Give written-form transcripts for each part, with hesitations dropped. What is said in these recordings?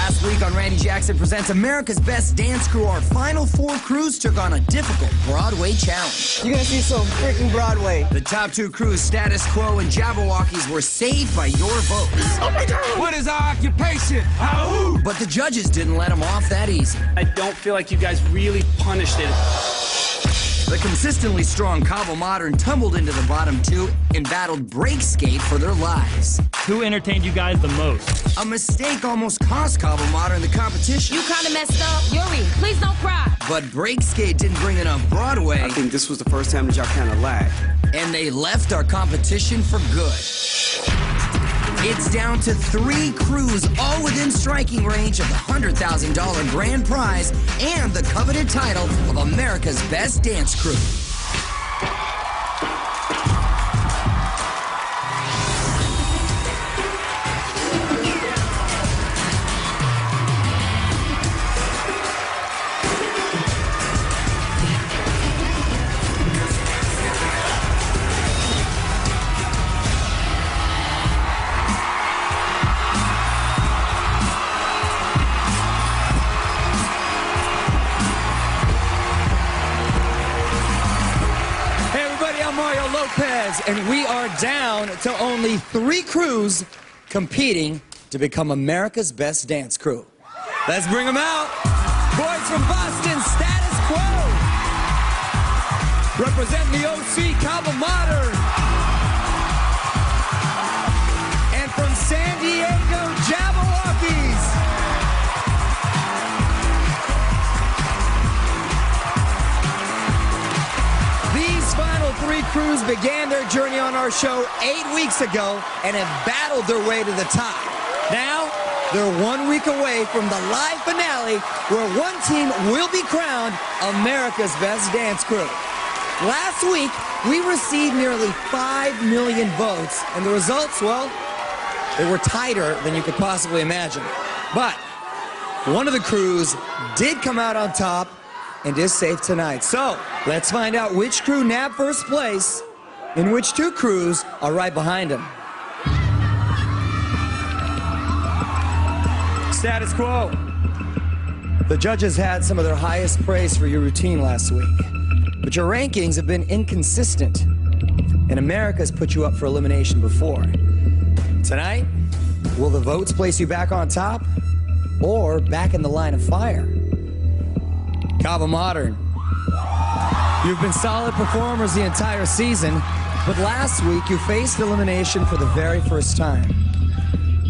Last week on Randy Jackson Presents America's Best Dance Crew, our final 4 crews took on a difficult Broadway challenge. You're gonna see some freaking Broadway. The top 2 crews, Status Quo and Jabberwockies, were saved by your votes. Oh my God! What is our occupation? Ow! But the judges didn't let them off that easy. I don't feel like you guys really punished it. The consistently strong Cabo Modern tumbled into the bottom 2 and battled Break Skate for their lives. Who entertained you guys the most? A mistake almost cost Cabo Modern the competition. You kind of messed up. Yuri, please don't cry. But Break Skate didn't bring enough Broadway. I think this was the first time that y'all kind of lagged. And they left our competition for good. It's down to 3 crews, all within striking range of the $100,000 grand prize and the coveted title of America's Best Dance Crew. And we are down to only 3 crews competing to become America's Best Dance Crew. Let's bring them out. Boys from Boston, Status Quo. Represent the OC, Cabo Modern. And from San Diego, Jabberwockies. These final 3 crews began their journey on our show 8 weeks ago and have battled their way to the top. Now, they're 1 week away from the live finale where one team will be crowned America's Best Dance Crew. Last week, we received nearly 5 million votes, and the results, well, they were tighter than you could possibly imagine. But one of the crews did come out on top and is safe tonight. So, let's find out which crew nabbed first place and which 2 crews are right behind them. Status Quo. The judges had some of their highest praise for your routine last week, but your rankings have been inconsistent, and America's put you up for elimination before. Tonight, will the votes place you back on top or back in the line of fire? Cabo Modern, you've been solid performers the entire season, but last week you faced elimination for the very first time.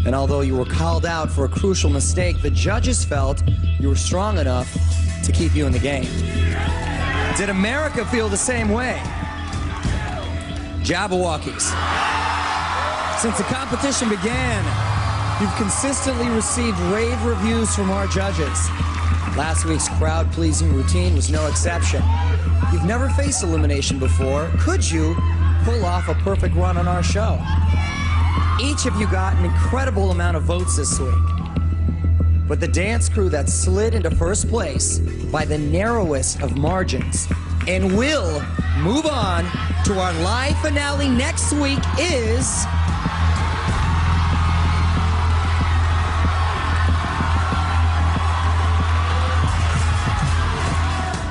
And although you were called out for a crucial mistake, the judges felt you were strong enough to keep you in the game. Did America feel the same way? Jabberwockies. Since the competition began, you've consistently received rave reviews from our judges. Last week's crowd-pleasing routine was no exception. You've never faced elimination before. Could you pull off a perfect run on our show? Each of you got an incredible amount of votes this week. But the dance crew that slid into first place by the narrowest of margins and will move on to our live finale next week is...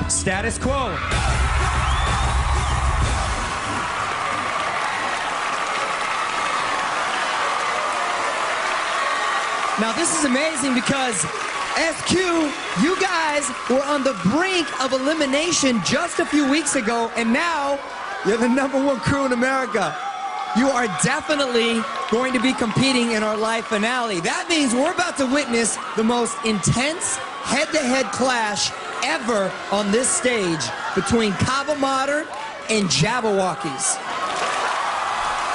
Status Quo. Now this is amazing because SQ, you guys were on the brink of elimination just a few weeks ago, and now you're the #1 crew in America. You are definitely going to be competing in our live finale. That means we're about to witness the most intense head-to-head clash ever on this stage between Cabo Modern and Jabberwockies.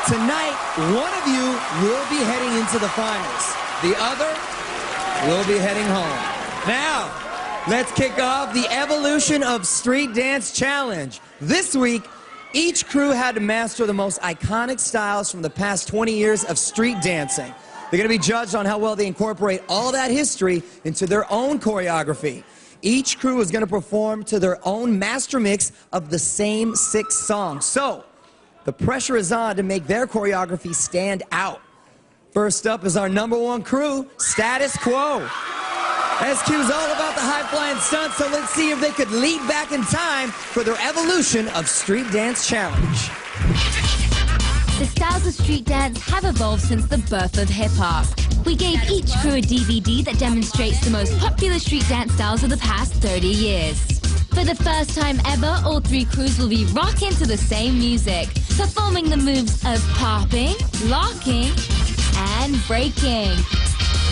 Tonight, one of you will be heading into the finals. The other will be heading home. Now, let's kick off the Evolution of Street Dance Challenge. This week, each crew had to master the most iconic styles from the past 20 years of street dancing. They're going to be judged on how well they incorporate all that history into their own choreography. Each crew is going to perform to their own master mix of the same 6 songs. So, the pressure is on to make their choreography stand out. First up is our #1 crew, Status Quo. SQ's all about the high-flying stunts, so let's see if they could leap back in time for their evolution of Street Dance Challenge. The styles of street dance have evolved since the birth of hip-hop. We gave each crew a DVD that demonstrates the most popular street dance styles of the past 30 years. For the first time ever, all three crews will be rocking to the same music, performing the moves of popping, locking, and breaking.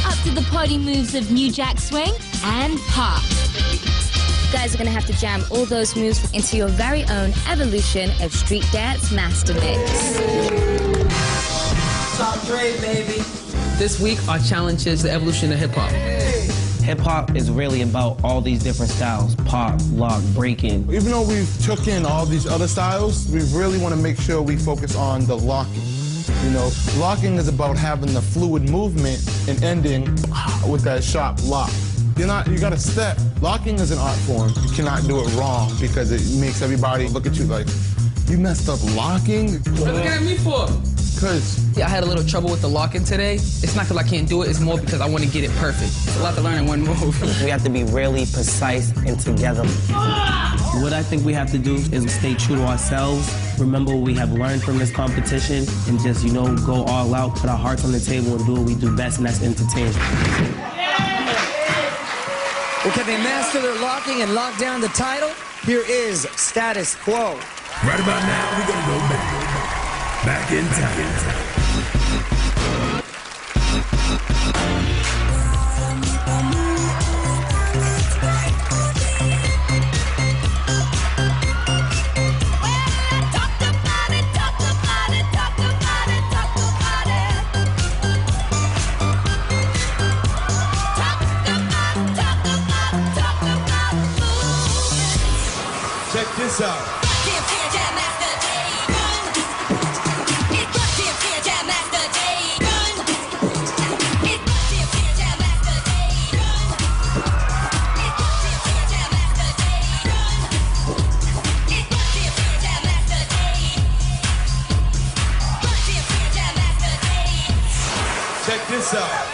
Up to the party moves of New Jack Swing and Pop. You guys are going to have to jam all those moves into your very own evolution of street dance master mix. Top grade, baby. This week, our challenge is the evolution of hip-hop. Hip-hop is really about all these different styles, pop, lock, breaking. Even though we've took in all these other styles, we really want to make sure we focus on the locking. You know, locking is about having the fluid movement and ending with that sharp lock. You gotta step. Locking is an art form. You cannot do it wrong because it makes everybody look at you like, you messed up locking? What are you looking at me for? Because I had a little trouble with the locking today. It's not because I can't do it, it's more because I want to get it perfect. It's a lot to learn in one move. We have to be really precise and together. What I think we have to do is stay true to ourselves, remember what we have learned from this competition, and just, you know, go all out, put our hearts on the table and do what we do best, and that's entertain. Well, can they master their locking and lock down the title? Here is Status Quo. Right about now, we're gonna go back in time. Check this out. Check this out.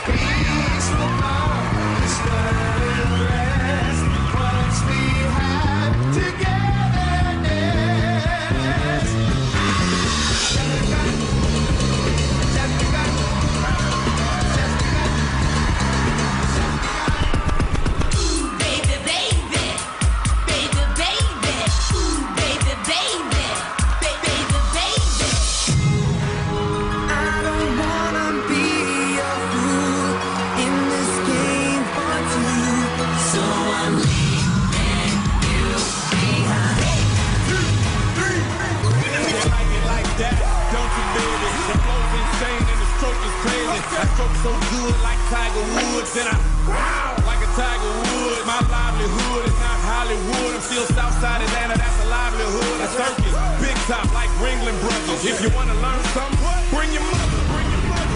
I stroke so good like Tiger Woods, then I wow like a Tiger Woods. My livelihood is not Hollywood. I'm still Southside Atlanta, that's a livelihood. A circus, big top like Ringling Brothers. If you want to learn something, bring your mother, bring your mother.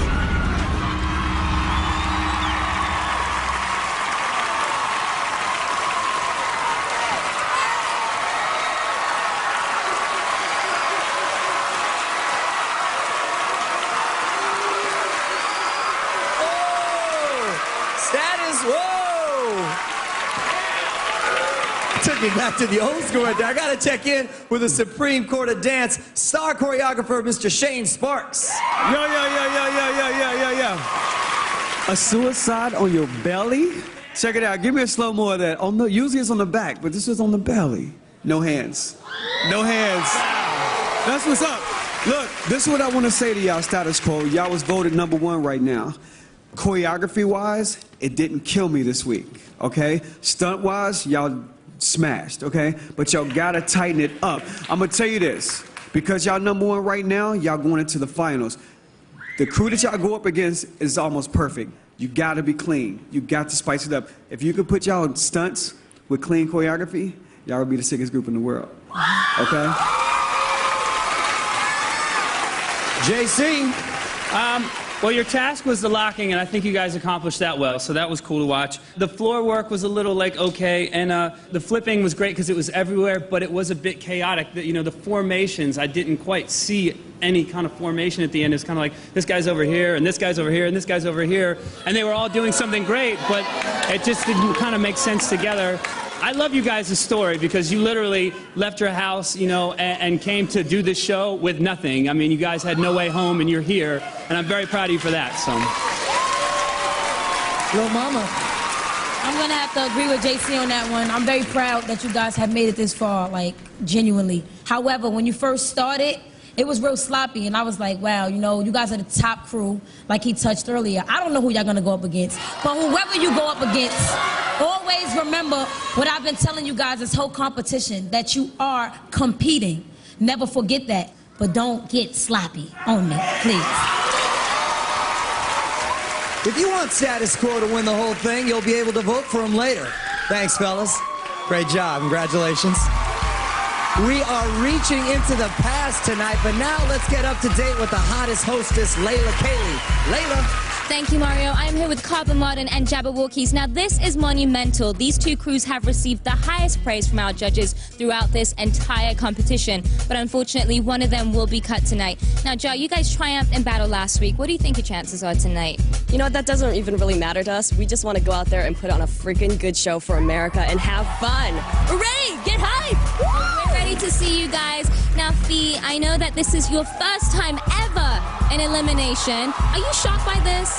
Took me back to the old school right there. I got to check in with the Supreme Court of Dance star choreographer, Mr. Shane Sparks. Yo. A suicide on your belly? Check it out. Give me a slow mo of that. Oh no, usually it's on the back, but this is on the belly. No hands. No hands. That's what's up. Look, this is what I want to say to y'all, Status Quo. Y'all was voted #1 right now. Choreography-wise, it didn't kill me this week, okay? Stunt-wise, y'all smashed, okay? But y'all gotta tighten it up. I'm gonna tell you this, because y'all #1 right now, y'all going into the finals. The crew that y'all go up against is almost perfect. You gotta be clean. You got to spice it up. If you could put y'all stunts with clean choreography, y'all would be the sickest group in the world, okay? JC. Well, your task was the locking, and I think you guys accomplished that well, so that was cool to watch. The floor work was a little, like, okay, and the flipping was great because it was everywhere, but it was a bit chaotic. You know, the formations, I didn't quite see any kind of formation at the end. It's kind of like, this guy's over here, and this guy's over here, and this guy's over here. And they were all doing something great, but it just didn't kind of make sense together. I love you guys' story because you literally left your house, you know, and came to do this show with nothing. I mean, you guys had no way home, and you're here, and I'm very proud of you for that. So, Lil Mama. I'm gonna have to agree with JC on that one. I'm very proud that you guys have made it this far, like, genuinely. However, when you first started, it was real sloppy, and I was like, wow, you know, you guys are the top crew, like he touched earlier. I don't know who y'all gonna go up against, but whoever you go up against, always remember what I've been telling you guys this whole competition, that you are competing. Never forget that, but don't get sloppy on me, please. If you want Status Quo to win the whole thing, you'll be able to vote for him later. Thanks, fellas. Great job. Congratulations. We are reaching into the past tonight, but now let's get up to date with the hottest hostess, Layla Kaylee. Layla. Thank you, Mario. I'm here with Carbon Modern and Jabberwockies. Now, this is monumental. These two crews have received the highest praise from our judges throughout this entire competition, but unfortunately, one of them will be cut tonight. Now, Joe, you guys triumphed in battle last week. What do you think your chances are tonight? You know what? That doesn't even really matter to us. We just want to go out there and put on a freaking good show for America and have fun. We're ready! Get hyped! We're ready to see you guys. Now, Fee, I know that this is your first time ever in elimination. Are you shocked by this?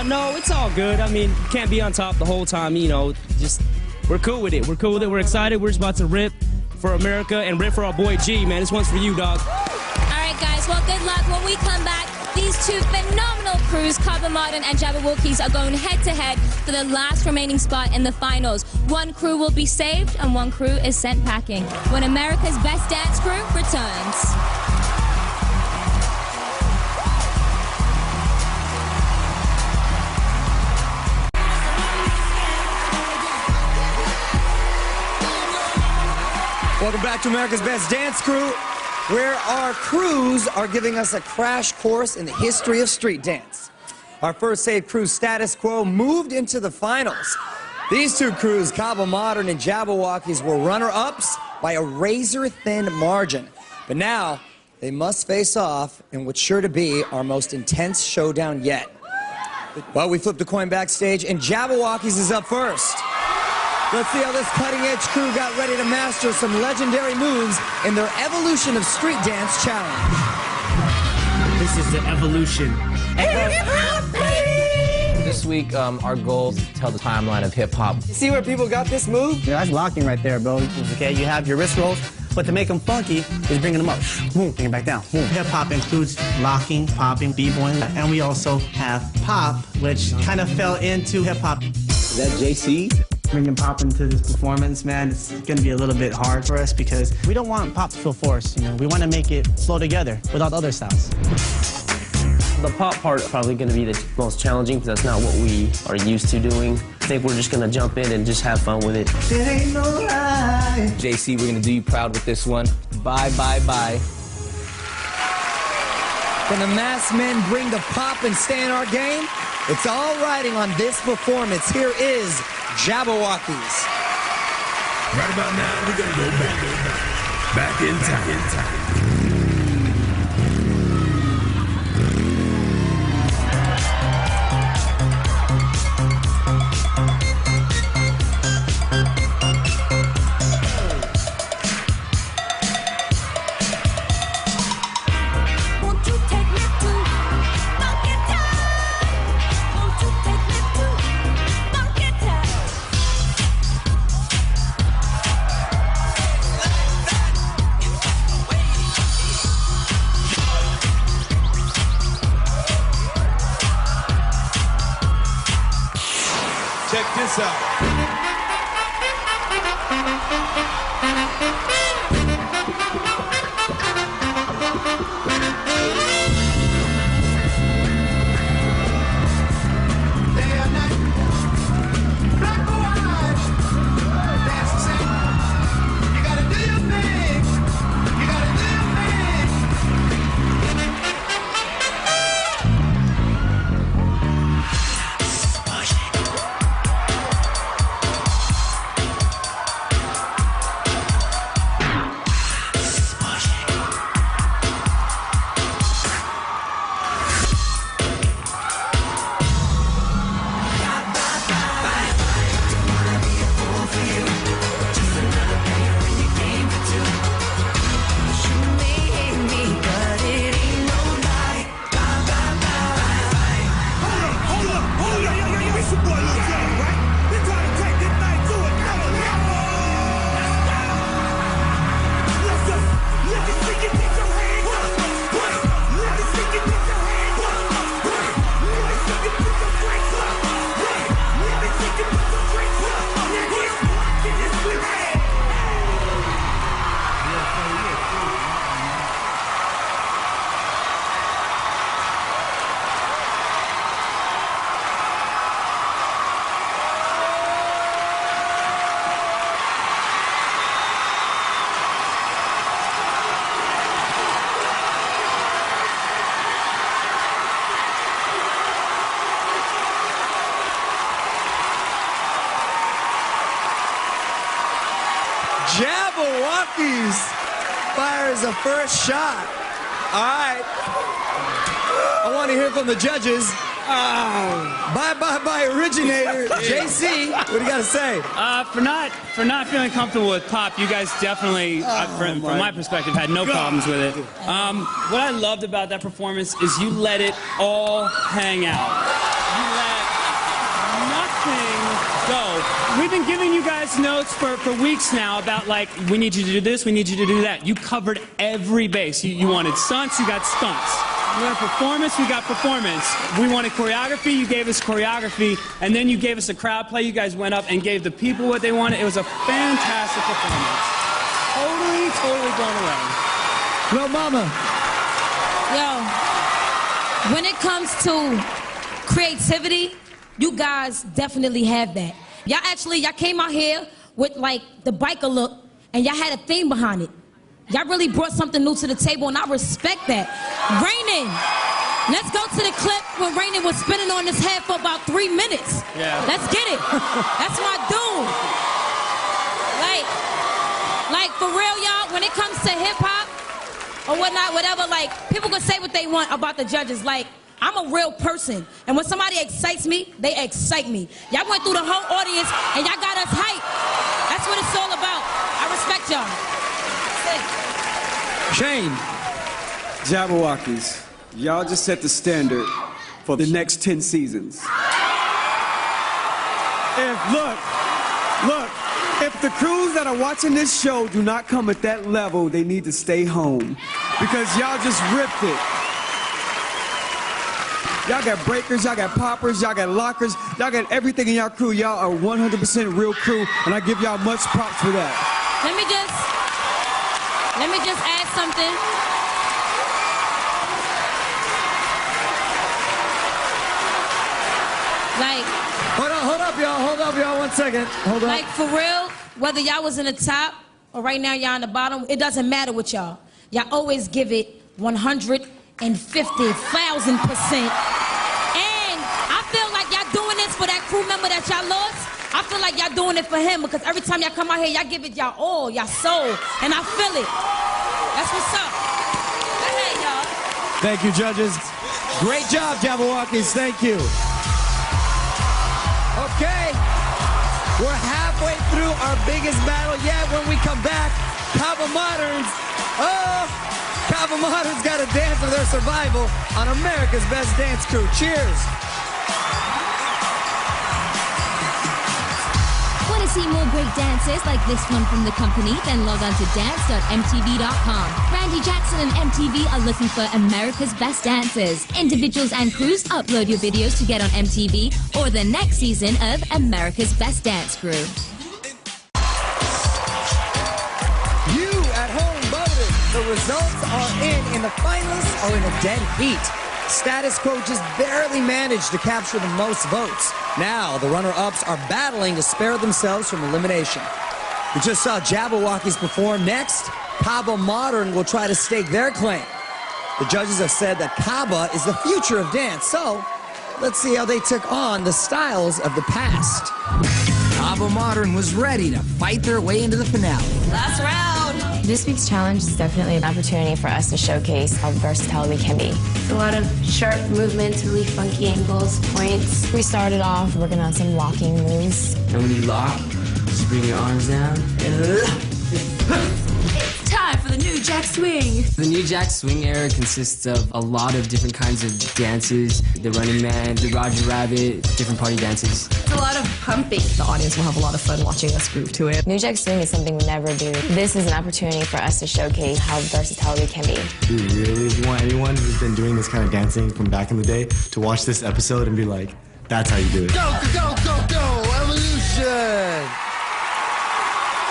No, it's all good. I mean, can't be on top the whole time, you know, just, we're cool with it. We're cool with it. We're excited. We're just about to rip for America and rip for our boy G, man. This one's for you, dog. All right, guys, well, good luck. When we come back, these two phenomenal crews, Carbon Modern and Jabberwockies, are going head-to-head for the last remaining spot in the finals. One crew will be saved, and one crew is sent packing when America's Best Dance Crew returns. Welcome back to America's Best Dance Crew, where our crews are giving us a crash course in the history of street dance. Our first saved crew, Status Quo, moved into the finals. These two crews, Carbon Modern and Jabberwockies, were runner-ups by a razor-thin margin. But now, they must face off in what's sure to be our most intense showdown yet. Well, we flipped a coin backstage, and Jabberwockies is up first. Let's see how this cutting-edge crew got ready to master some legendary moves in their Evolution of Street Dance challenge. This is the evolution. This week, our goal is to tell the timeline of hip-hop. You see where people got this move? Yeah, that's locking right there, bro. Okay, you have your wrist rolls, but to make them funky is bringing them up. Boom, bring it back down. Boom. Hip-hop includes locking, popping, b-boying, and we also have pop, which kind of fell into hip-hop. Is that JC? Bringing pop into this performance, man, it's going to be a little bit hard for us because we don't want pop to feel forced, you know. We want to make it flow together with all the other styles. The pop part is probably going to be the most challenging because that's not what we are used to doing. I think we're just going to jump in and just have fun with it. It ain't no lie. JC, we're going to do you proud with this one. Bye, bye, bye. Can the masked men bring the pop and stay in our game? It's all riding on this performance. Here is Jabberwockies. Right about now, we're gonna go back in time. Check this out. Jabberwockies fires the first shot. All right. I want to hear from the judges. Bye, originator. JC, what do you got to say? For not feeling comfortable with pop, you guys definitely, from my perspective, had no problems with it. What I loved about that performance is you let it all hang out. You let nothing go. We've been giving you guys notes for weeks now about, like, we need you to do this, we need you to do that. You covered every base. You wanted stunts, you got stunts. We wanted performance, we got performance. We wanted choreography, you gave us choreography, and then you gave us a crowd play. You guys went up and gave the people what they wanted. It was a fantastic performance. Totally blown away. Well, Mama. Yo, when it comes to creativity, you guys definitely have that. Y'all came out here with, like, the biker look, and y'all had a theme behind it. Y'all really brought something new to the table, and I respect that. Rainin', let's go to the clip when Rainin' was spinning on his head for about 3 minutes. Yeah. Let's get it. That's my dude. Like for real, y'all, when it comes to hip-hop or whatnot, whatever, like, people can say what they want about the judges. Like, I'm a real person, and when somebody excites me, they excite me. Y'all went through the whole audience, and y'all got us hyped. That's what it's all about. I respect y'all. Shane. Jabberwockies, y'all just set the standard for the next 10 seasons. If the crews that are watching this show do not come at that level, they need to stay home. Because y'all just ripped it. Y'all got breakers, y'all got poppers, y'all got lockers, y'all got everything in y'all crew. Y'all are 100% real crew, and I give y'all much props for that. Let me just add something. Like, hold up, y'all, 1 second. Hold up. Like, for real, whether y'all was in the top or right now y'all in the bottom, it doesn't matter with y'all. Y'all always give it 150,000%. And I feel like y'all doing this for that crew member that y'all lost. I feel like y'all doing it for him, because every time y'all come out here, y'all give it y'all all, y'all soul, and I feel it. That's what's up. Go ahead, y'all. Thank you, judges. Great job, Jabberwockies. Thank you. Okay, we're halfway through our biggest battle yet. When we come back, Cabo Moderns. Cabo Moderns got to dance for their survival on America's Best Dance Crew. Cheers. Want to see more great dances like this one from the company? Then log on to dance.mtv.com. Randy Jackson and MTV are looking for America's Best Dancers. Individuals and crews upload your videos to get on MTV or the next season of America's Best Dance Crew. You at home voted. The results are in, and the finalists are in a dead heat. Status quo just barely managed to capture the most votes. Now, the runner-ups are battling to spare themselves from elimination. We just saw Jabberwockies perform. Next, Cabo Modern will try to stake their claim. The judges have said that Cabo is the future of dance, so let's see how they took on the styles of the past. Cabo Modern was ready to fight their way into the finale. Last round. This week's challenge is definitely an opportunity for us to showcase how versatile we can be. It's a lot of sharp movements, really funky angles, points. We started off working on some locking moves. And when you lock, just bring your arms down and Time for the New Jack Swing. The New Jack Swing era consists of a lot of different kinds of dances. The Running Man, the Roger Rabbit, different party dances. It's a lot of pumping. The audience will have a lot of fun watching us groove to it. New Jack Swing is something we never do. This is an opportunity for us to showcase how versatile we can be. We really want anyone who's been doing this kind of dancing from back in the day to watch this episode and be like, that's how you do it. Go, go, go, go, Evolution!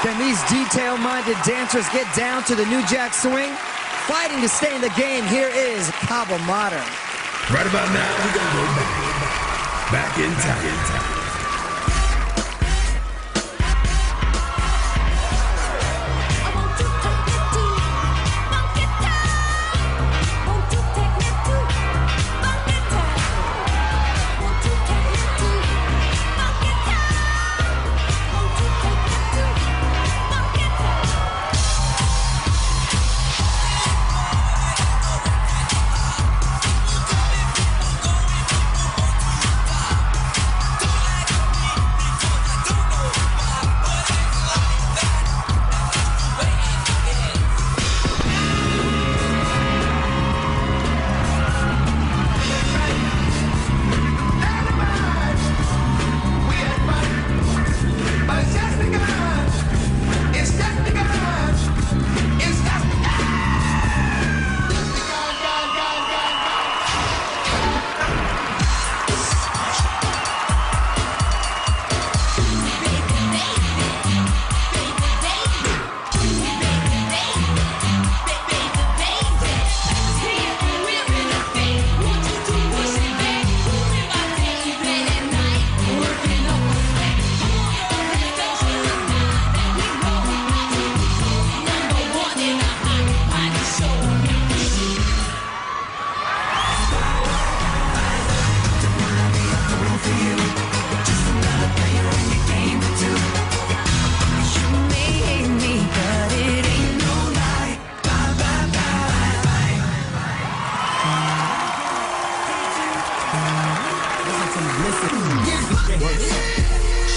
Can these detail-minded dancers get down to the New Jack Swing? Fighting to stay in the game, here is Cabo Modern. Right about now, we're gonna go back in time.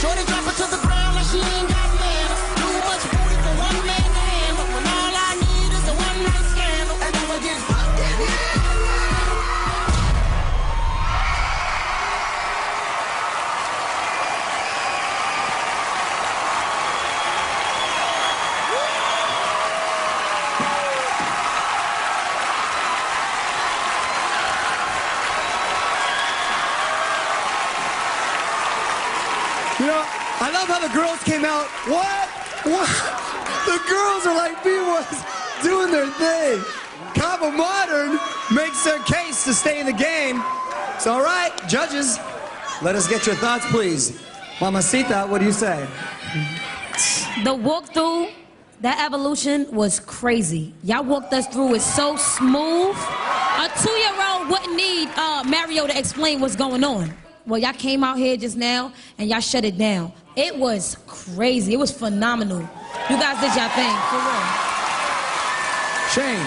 Shorty drop it to the ground like she ain't got manners. Too much booty for one man to handle. When all I need is a one-night scandal, and I'ma get fucked in. You know, I love how the girls came out. What? The girls are like B-boys doing their thing. Cabo Modern makes their case to stay in the game. So, all right, judges, let us get your thoughts, please. Mamacita, what do you say? The walkthrough, that evolution was crazy. Y'all walked us through it so smooth. A 2-year-old wouldn't need Mario to explain what's going on. Well, y'all came out here just now and y'all shut it down. It was crazy. It was phenomenal. You guys did your thing, for real. Shane,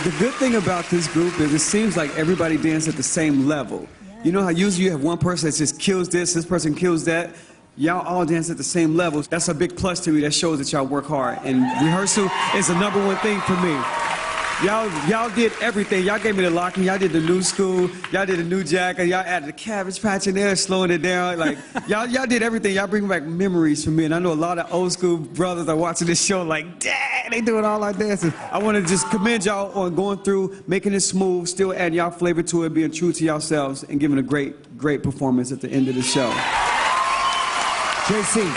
the good thing about this group is it seems like everybody dances at the same level. You know how usually you have one person that just kills this person kills that. Y'all all dance at the same level. That's a big plus to me. That shows that y'all work hard. And rehearsal is the #1 thing for me. Y'all did everything. Y'all gave me the locking. Y'all did the new school. Y'all did the new jacket. Y'all added the cabbage patch in there, slowing it down. Like y'all did everything. Y'all bring back memories for me. And I know a lot of old school brothers are watching this show like, dang, they doing all our dances. I want to just commend y'all on going through, making it smooth, still adding y'all flavor to it, being true to yourselves, and giving a great performance at the end of the show. JC.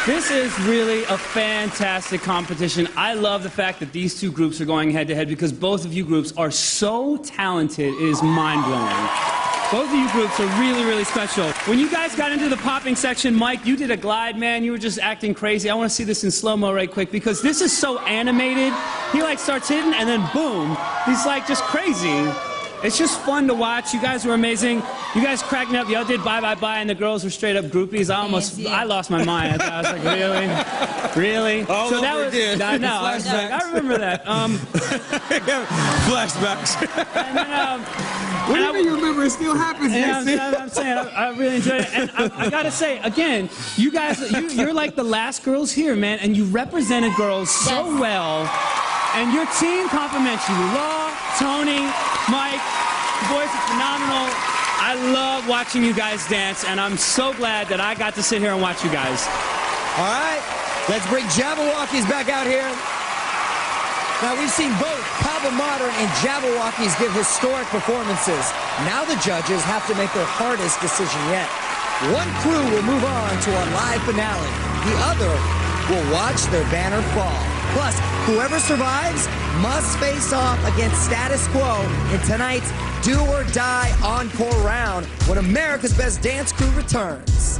This is really a fantastic competition. I love the fact that these two groups are going head-to-head because both of you groups are so talented, it is mind-blowing. Both of you groups are really, really special. When you guys got into the popping section, Mike, you did a glide, man. You were just acting crazy. I want to see this in slow-mo right quick because this is so animated. He like starts hitting and then boom, he's like just crazy. It's just fun to watch. You guys were amazing. You guys cracked me up. Y'all did Bye Bye Bye, and the girls were straight up groupies. I lost my mind. I was like, really? All so that over was, again. I remember that. Flashbacks. And then, what do you mean you remember? It still happens. I'm saying I really enjoyed it. And I gotta say, again, you guys, you're like the last girls here, man, and you represented girls so well. And your team compliments you. Law, Tony, Mike, you boys are phenomenal. I love watching you guys dance, and I'm so glad that I got to sit here and watch you guys. All right, let's bring Jabberwockies back out here. Now, we've seen both Cabo Modern and Jabberwockies give historic performances. Now the judges have to make their hardest decision yet. One crew will move on to our live finale. The other will watch their banner fall. Plus, whoever survives must face off against status quo in tonight's Do or Die Encore round when America's Best Dance Crew returns.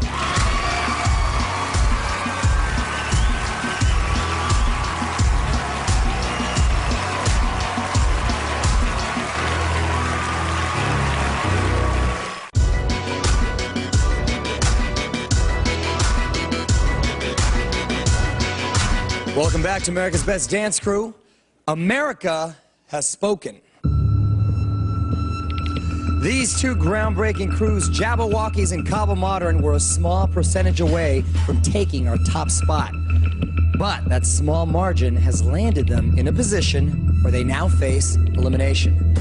Welcome back to America's Best Dance Crew. America has spoken. These two groundbreaking crews, Jabberwockies and Cabo Modern, were a small percentage away from taking our top spot. But that small margin has landed them in a position where they now face elimination.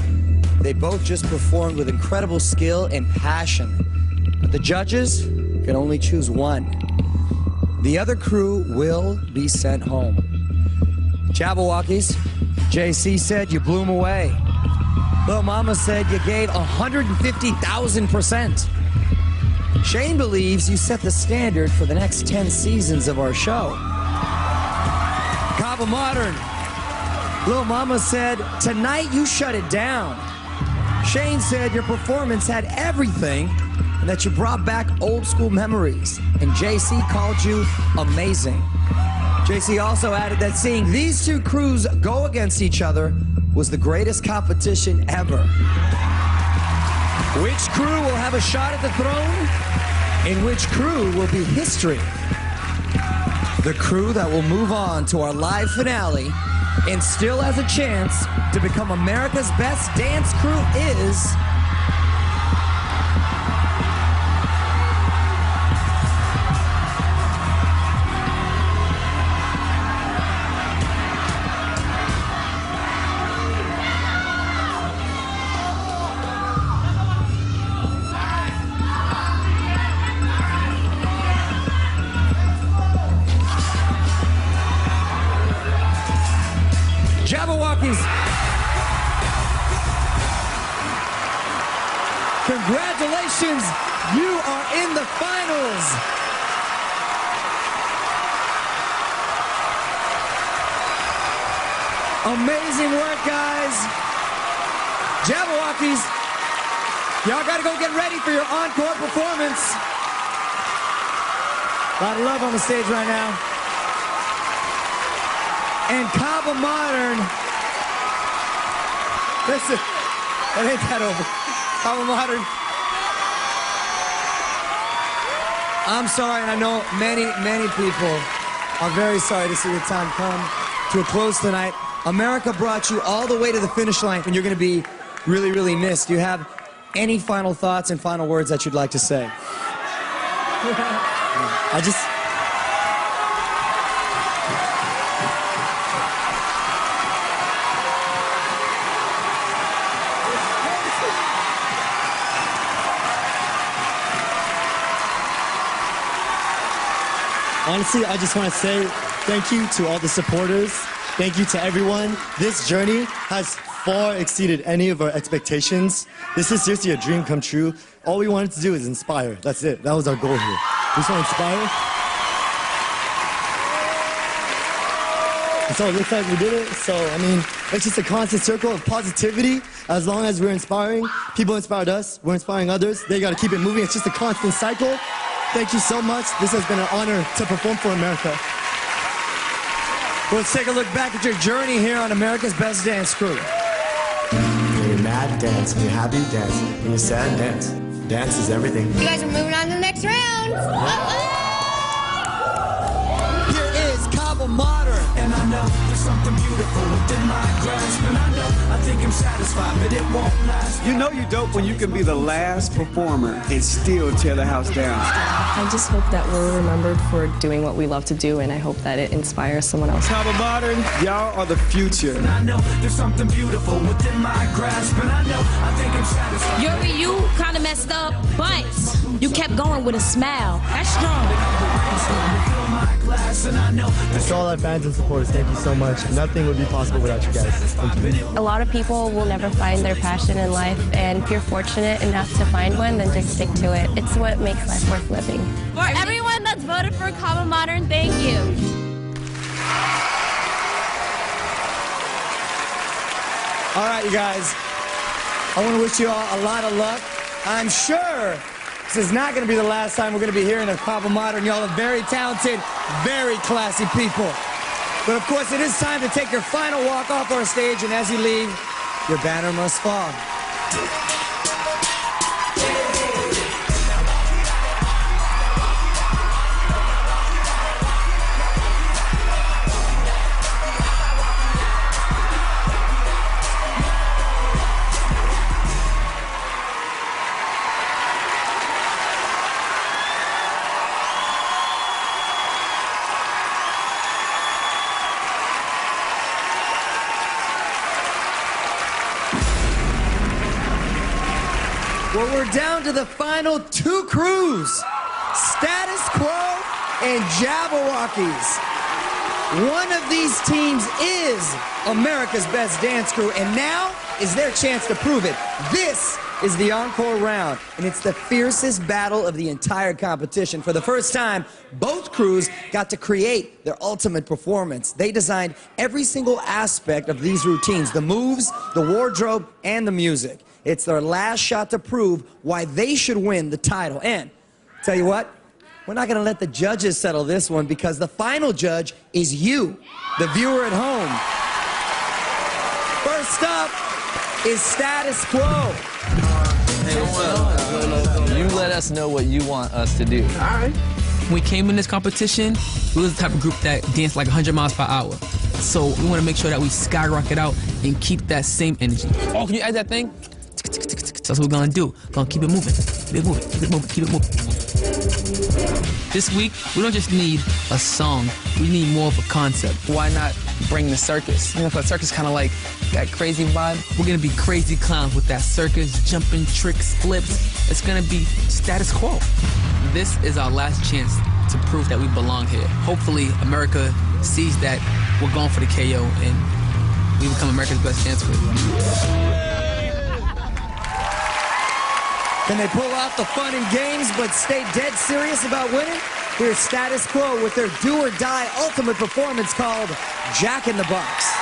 They both just performed with incredible skill and passion. But the judges can only choose one. The other crew will be sent home. Jabberwockies, JC said you blew them away. Lil Mama said you gave 150,000%. Shane believes you set the standard for the next 10 seasons of our show. Cabo Modern, Lil Mama said, tonight you shut it down. Shane said your performance had everything and that you brought back old school memories. And JC called you amazing. JC also added that seeing these two crews go against each other was the greatest competition ever. Which crew will have a shot at the throne? And which crew will be history? The crew that will move on to our live finale and still has a chance to become America's Best Dance Crew is Walkies. Congratulations, you are in the finals. Amazing work, guys. Jabberwockies, y'all gotta go get ready for your encore performance. A lot of love on the stage right now. And Kaba Modern, listen, it ain't that over. Kaba Modern, I'm sorry, and I know many people are very sorry to see your time come to a close tonight. America brought you all the way to the finish line, and you're going to be really, really missed. Do you have any final thoughts and final words that you'd like to say? Honestly, I just want to say thank you to all the supporters. Thank you to everyone. This journey has far exceeded any of our expectations. This is seriously a dream come true. All we wanted to do is inspire. That's it. That was our goal here. We just want to inspire. And so it looks like we did it. So, I mean, it's just a constant circle of positivity. As long as we're inspiring, people inspired us, we're inspiring others. They got to keep it moving. It's just a constant cycle. Thank you so much. This has been an honor to perform for America. Well, let's take a look back at your journey here on America's Best Dance Crew. When you're mad, dance. When you're happy, dance. When you're sad, dance. Dance is everything. You guys are moving on to the next round. Here is Kaba Modern. And I know there's something beautiful within my grasp. And I know I think I'm satisfied, but it won't last. You know you're dope when you can be the last performer and still tear the house down. I just hope that we're remembered for doing what we love to do, and I hope that it inspires someone else. Kaba Modern, y'all are the future. And I know there's something beautiful within my grasp. And I know I think I'm satisfied. Yuri, you kind of messed up, but you kept going with a smile. That's strong. To all our fans and supporters, thank you so much. Nothing would be possible without you guys. Thank you. A lot of people will never find their passion in life, and if you're fortunate enough to find one, then just stick to it. It's what makes life worth living. For everyone that's voted for Kaba Modern, thank you. All right, you guys. I want to wish you all a lot of luck. I'm sure this is not going to be the last time we're going to be hearing of Kaba Modern. Y'all are very talented, very classy people. But of course, it is time to take your final walk off our stage, and as you leave, your banner must fall. Well, we're down to the final two crews, Status Quo and Jabberwockies. One of these teams is America's Best Dance Crew, and now is their chance to prove it. This is the encore round, and it's the fiercest battle of the entire competition. For the first time, both crews got to create their ultimate performance. They designed every single aspect of these routines, the moves, the wardrobe, and the music. It's their last shot to prove why they should win the title. And tell you what, we're not going to let the judges settle this one, because the final judge is you, the viewer at home. First up is Status Quo. You let us know what you want us to do. All right. When we came in this competition, we was the type of group that danced like 100 miles per hour. So we want to make sure that we skyrocket out and keep that same energy. Oh, can you add that thing? That's what we're gonna do. We're gonna keep it moving. Keep it moving. Keep it moving. Keep it moving. This week, we don't just need a song. We need more of a concept. Why not bring the circus? You know, the circus kind of like that crazy vibe. We're gonna be crazy clowns with that circus, jumping tricks, flips. It's gonna be status quo. This is our last chance to prove that we belong here. Hopefully, America sees that we're going for the KO and we become America's best dance crew. Can they pull off the fun and games but stay dead serious about winning? Here's Status Quo with their do-or-die ultimate performance called Jack in the Box.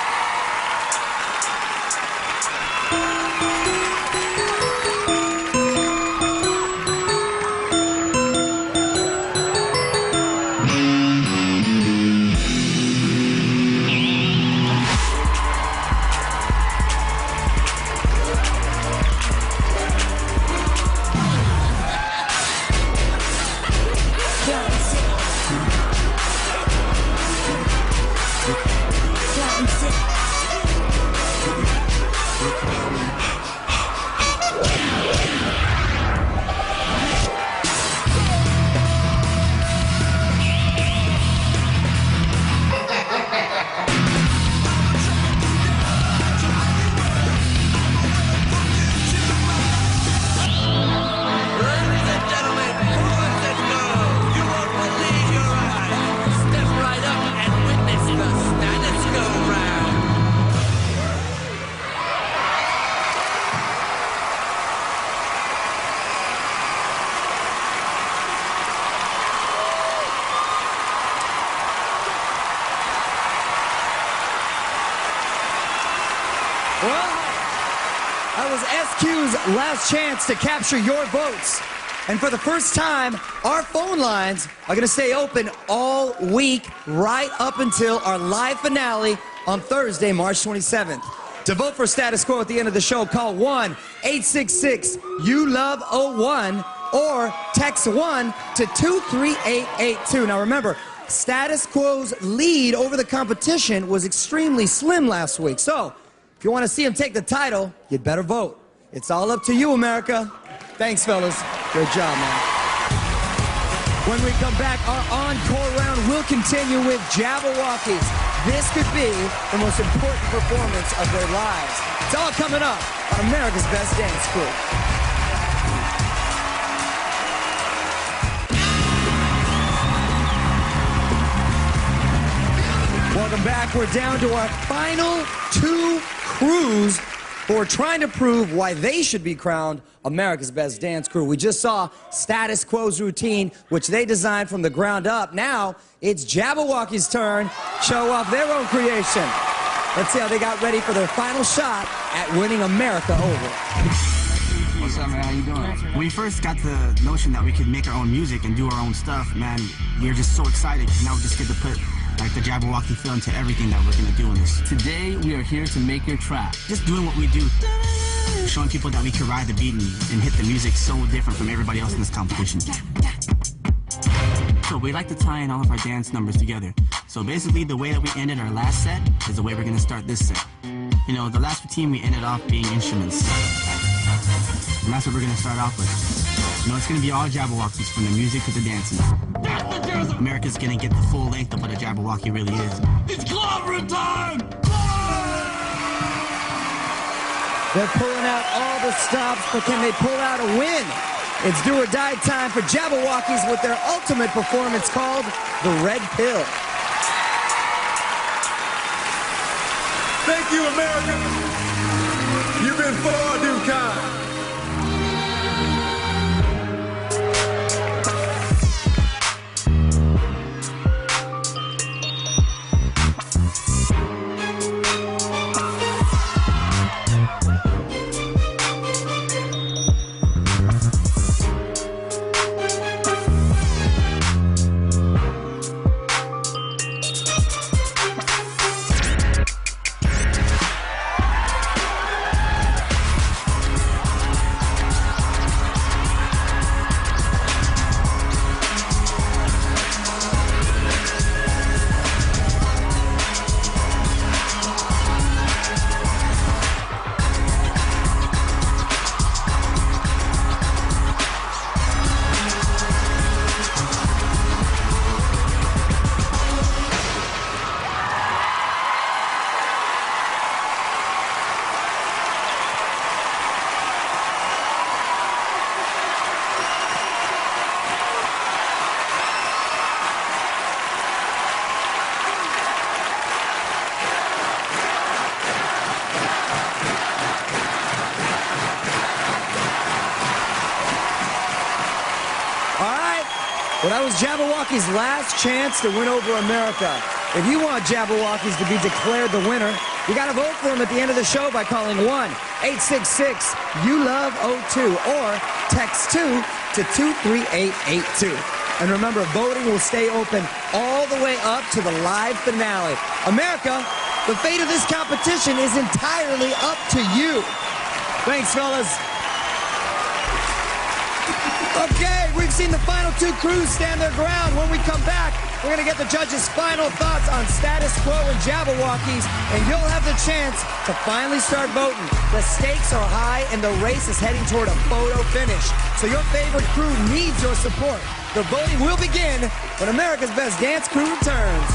That was SQ's last chance to capture your votes. And for the first time, our phone lines are going to stay open all week, right up until our live finale on Thursday, March 27th. To vote for Status Quo at the end of the show, call 1-866-YOU-LOVE-01 or text 1 to 23882. Now remember, Status Quo's lead over the competition was extremely slim last week. So, if you want to see him take the title, you'd better vote. It's all up to you, America. Thanks, fellas. Great job, man. When we come back, our encore round will continue with Jabberwockies. This could be the most important performance of their lives. It's all coming up on America's Best Dance Crew. Welcome back. We're down to our final two crews who are trying to prove why they should be crowned America's Best Dance Crew. We just saw Status Quo's routine, which they designed from the ground up. Now, it's Jabberwocky's turn. Show off their own creation. Let's see how they got ready for their final shot at winning America over. What's up, man? How you doing? When we first got the notion that we could make our own music and do our own stuff, man, we were just so excited because now we just get to put like the Jabberwocky feel into everything that we're gonna do in this. Today, we are here to make your track. Just doing what we do, showing people that we can ride the beat and hit the music so different from everybody else in this competition. So we like to tie in all of our dance numbers together. So basically, the way that we ended our last set is the way we're gonna start this set. You know, the last routine we ended off being instruments. And that's what we're gonna start off with. You know, it's gonna be all Jabberwockies from the music to the dancing. America's gonna get the full length of what a Jabberwocky really is. It's clobbering time! They're pulling out all the stops, but can they pull out a win? It's do or die time for Jabberwockies with their ultimate performance called The Red Pill. Thank you, America. You've been far too kind. Well, that was Jabberwocky's last chance to win over America. If you want Jabberwockies to be declared the winner, you got to vote for them at the end of the show by calling 1-866-YOU-LOVE-02 or text 2 to 23882. And remember, voting will stay open all the way up to the live finale. America, the fate of this competition is entirely up to you. Thanks, fellas. Okay, we've seen the final two crews stand their ground. When we come back, we're going to get the judges' final thoughts on Status Quo and Jabberwockies, and you'll have the chance to finally start voting. The stakes are high, and the race is heading toward a photo finish. So your favorite crew needs your support. The voting will begin when America's Best Dance Crew returns.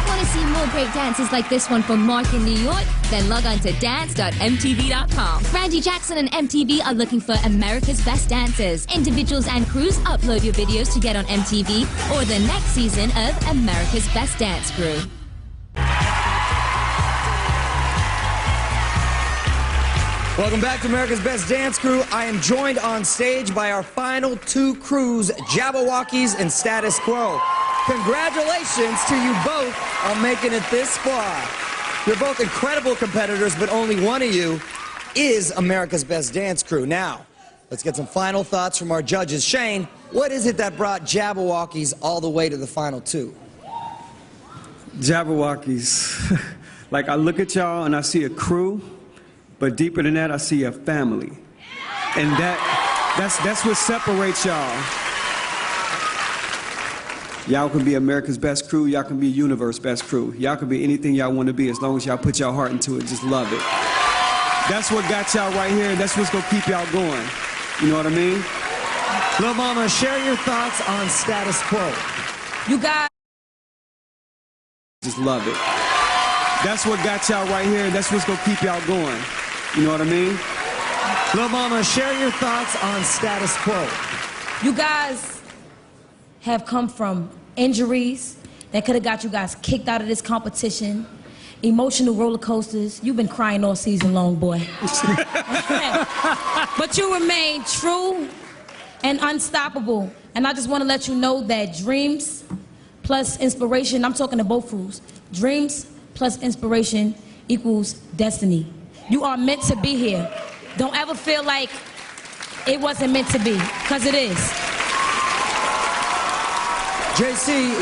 Want to see more great dances like this one from Mark in New York? Then log on to dance.mtv.com. Randy Jackson and MTV are looking for America's Best Dancers. Individuals and crews upload your videos to get on MTV or the next season of America's Best Dance Crew. Welcome back to America's Best Dance Crew. I am joined on stage by our final two crews, Jabberwockies and Status Quo. Congratulations to you both on making it this far. You're both incredible competitors, but only one of you is America's Best Dance Crew. Now, let's get some final thoughts from our judges. Shane, what is it that brought Jabberwockies all the way to the final two? Jabberwockies. Like, I look at y'all and I see a crew, but deeper than that, I see a family. And that's what separates y'all. Y'all can be America's Best Crew, y'all can be Universe's Best Crew. Y'all can be anything y'all want to be as long as y'all put your heart into it, just love it. That's what got y'all right here, and that's what's gonna keep y'all going. You know what I mean? Lil Mama, share your thoughts on Status Quo. You guys just love it. That's what got y'all right here, and that's what's gonna keep y'all going. You know what I mean? Lil Mama, share your thoughts on Status Quo. You guys have come from injuries that could have got you guys kicked out of this competition, emotional roller coasters. You've been crying all season long, boy. But you remain true and unstoppable. And I just want to let you know that dreams plus inspiration, I'm talking to both crews, dreams plus inspiration equals destiny. You are meant to be here. Don't ever feel like it wasn't meant to be, because it is. JC,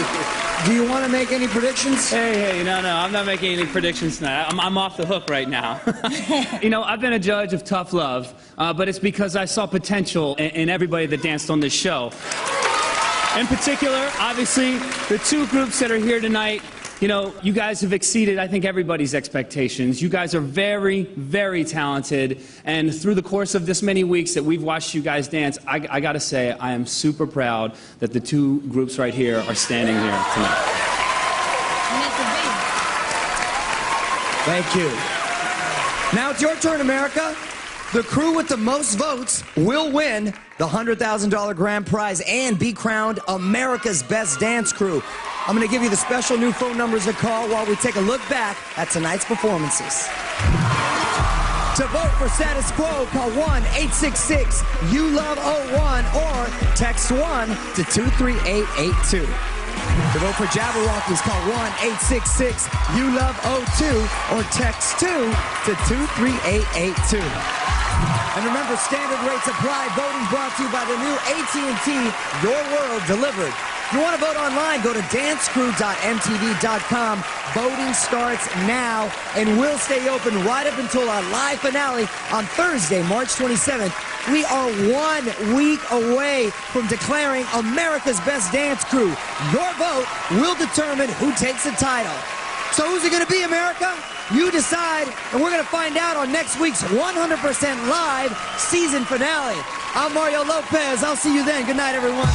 do you want to make any predictions? Hey, no, I'm not making any predictions tonight. I'm off the hook right now. You know, I've been a judge of tough love, but it's because I saw potential in everybody that danced on this show. In particular, obviously, the two groups that are here tonight, you know, you guys have exceeded, I think, everybody's expectations. You guys are very, very talented. And through the course of this many weeks that we've watched you guys dance, I got to say, I am super proud that the two groups right here are standing here tonight. Thank you. Now it's your turn, America. The crew with the most votes will win the $100,000 grand prize and be crowned America's Best Dance Crew. I'm going to give you the special new phone numbers to call while we take a look back at tonight's performances. To vote for Status Quo, call 1-866-YOU-LOVE-01 or text 1 to 23882. To vote for Jabberwockies, call 1-866-YOU-LOVE-02 or text 2 to 23882. And remember, standard rates apply. Voting brought to you by the new AT&T Your World Delivered. If you want to vote online, go to dancecrew.mtv.com. Voting starts now and will stay open right up until our live finale on Thursday, March 27th. We are 1 week away from declaring America's Best Dance Crew. Your vote will determine who takes the title. So who's it going to be, America? You decide, and we're going to find out on next week's 100% live season finale. I'm Mario Lopez. I'll see you then. Good night, everyone.